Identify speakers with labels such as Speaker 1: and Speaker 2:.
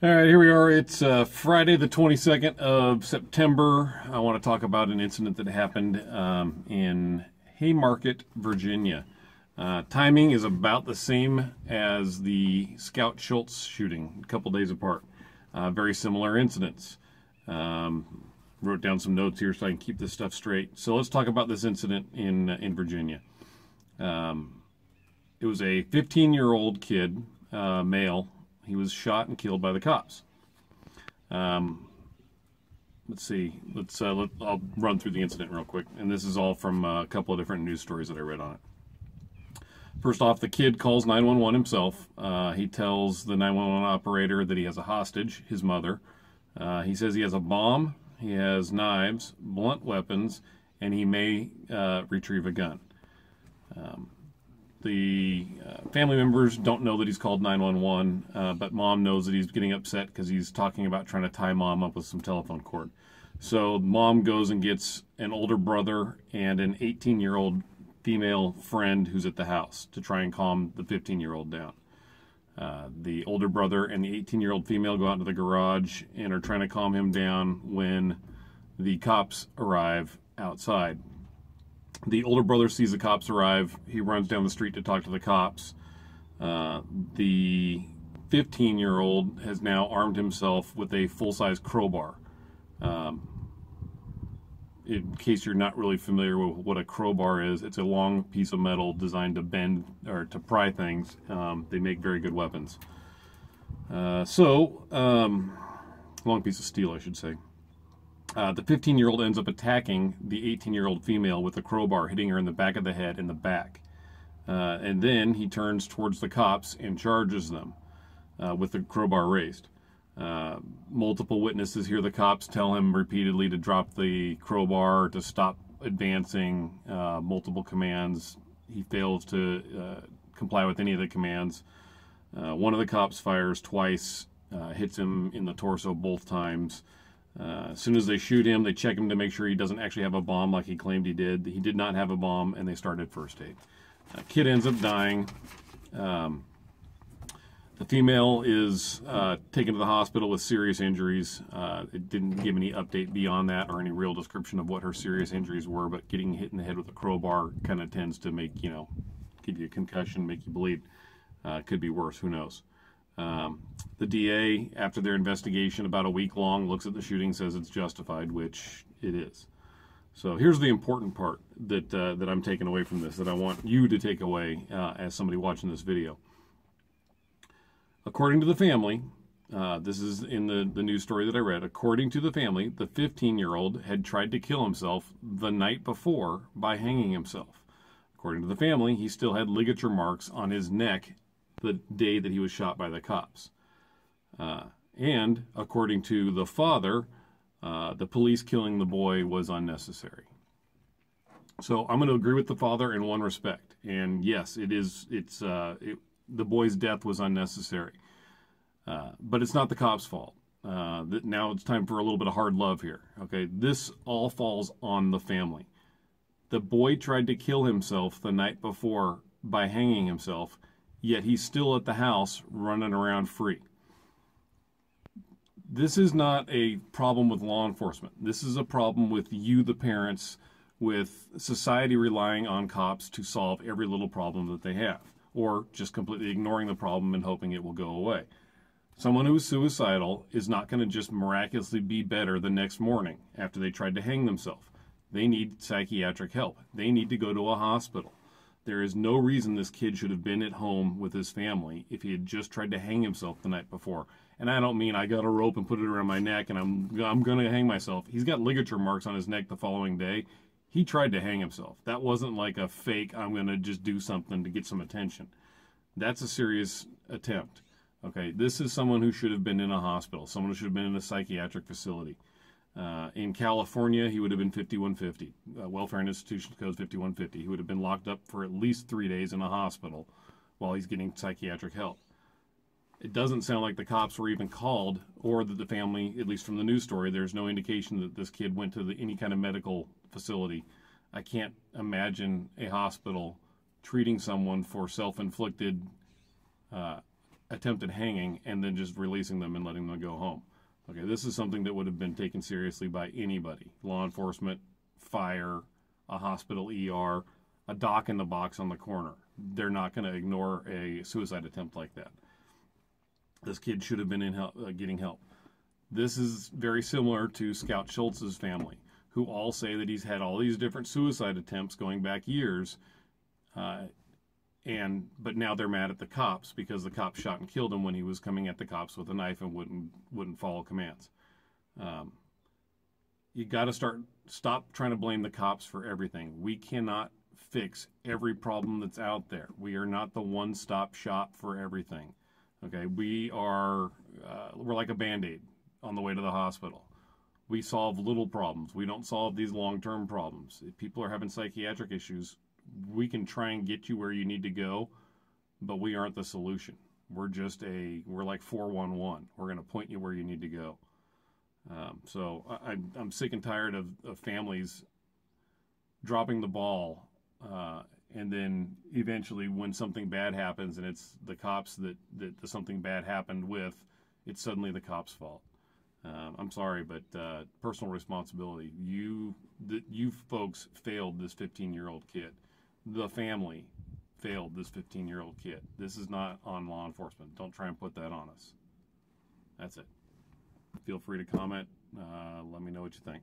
Speaker 1: All right, here we are. It's Friday, the 22nd of September. I want to talk about an incident that happened in Haymarket, Virginia. Timing is about the same as the Scout Schultz shooting, a couple days apart. Very similar incidents. Wrote down some notes here so I can keep this stuff straight. So let's talk about this incident in Virginia. It was a 15-year-old kid, male. He was shot and killed by the cops. Let's see. I'll run through the incident real quick. And this is all from a couple of different news stories that I read on it. First off, the kid calls 911 himself. He tells the 911 operator that he has a hostage, his mother. He says he has a bomb, he has knives, blunt weapons, and he may retrieve a gun. The family members don't know that he's called 911, but mom knows that he's getting upset because he's talking about trying to tie mom up with some telephone cord. So mom goes and gets an older brother and an 18-year-old female friend who's at the house to try and calm the 15-year-old down. The older brother and the 18-year-old female go out into the garage and are trying to calm him down when the cops arrive outside. The older brother sees the cops arrive. He runs down the street to talk to the cops. The 15-year-old has now armed himself with a full-size crowbar. In case you're not really familiar with what a crowbar is, it's a long piece of metal designed to bend or to pry things. They make very good weapons. Long piece of steel, I should say. The 15-year-old ends up attacking the 18-year-old female with a crowbar, hitting her in the back of the head and the back. And then he turns towards the cops and charges them with the crowbar raised. Multiple witnesses hear the cops tell him repeatedly to drop the crowbar, to stop advancing, multiple commands. He fails to comply with any of the commands. One of the cops fires twice, hits him in the torso both times. As soon as they shoot him, they check him to make sure he doesn't actually have a bomb like he claimed he did. He did not have a bomb, and they started first aid. Kid ends up dying. The female is taken to the hospital with serious injuries. It didn't give any update beyond that or any real description of what her serious injuries were, but getting hit in the head with a crowbar kind of tends to make, give you a concussion, make you bleed. Could be worse, who knows. The DA, after their investigation about a week long, looks at the shooting, says it's justified, which it is. So here's the important part that I'm taking away from this, that I want you to take away as somebody watching this video. According to the family, this is in the news story that I read, according to the family, the 15-year-old had tried to kill himself the night before by hanging himself. According to the family, he still had ligature marks on his neck the day that he was shot by the cops. And according to the father, the police killing the boy was unnecessary. So I'm going to agree with the father in one respect. And yes, the boy's death was unnecessary. But it's not the cops' fault. Now it's time for a little bit of hard love here. Okay, this all falls on the family. The boy tried to kill himself the night before by hanging himself, yet he's still at the house running around free. This is not a problem with law enforcement. This is a problem with you, the parents, with society relying on cops to solve every little problem that they have, or just completely ignoring the problem and hoping it will go away. Someone who is suicidal is not going to just miraculously be better the next morning after they tried to hang themselves. They need psychiatric help. They need to go to a hospital. There is no reason this kid should have been at home with his family if he had just tried to hang himself the night before. And I don't mean I got a rope and put it around my neck and I'm going to hang myself. He's got ligature marks on his neck the following day. He tried to hang himself. That wasn't like a fake, I'm going to just do something to get some attention. That's a serious attempt. Okay, this is someone who should have been in a hospital. Someone who should have been in a psychiatric facility. In California, he would have been 5150. Welfare and Institutions Code 5150. He would have been locked up for at least 3 days in a hospital while he's getting psychiatric help. It doesn't sound like the cops were even called, or that the family, at least from the news story, there's no indication that this kid went to any kind of medical facility. I can't imagine a hospital treating someone for self-inflicted attempted hanging and then just releasing them and letting them go home. Okay, this is something that would have been taken seriously by anybody: law enforcement, fire, a hospital ER, a doc in the box on the corner. They're not going to ignore a suicide attempt like that. This kid should have been in help, getting help. This is very similar to Scout Schultz's family, who all say that he's had all these different suicide attempts going back years, but now they're mad at the cops because the cops shot and killed him when he was coming at the cops with a knife and wouldn't follow commands. You got to stop trying to blame the cops for everything. We cannot fix every problem that's out there. We are not the one-stop shop for everything. Okay, we're like a Band-Aid on the way to the hospital. We solve little problems. We don't solve these long-term problems. If people are having psychiatric issues, we can try and get you where you need to go, but we aren't the solution. We're like 411. We're going to point you where you need to go. So I'm sick and tired of families dropping the ball, and then eventually when something bad happens and it's the cops that something bad happened with, it's suddenly the cops' fault. I'm sorry, but personal responsibility. You folks failed this 15-year-old kid. The family failed this 15-year-old kid. This is not on law enforcement. Don't try and put that on us. That's it. Feel free to comment. Let me know what you think.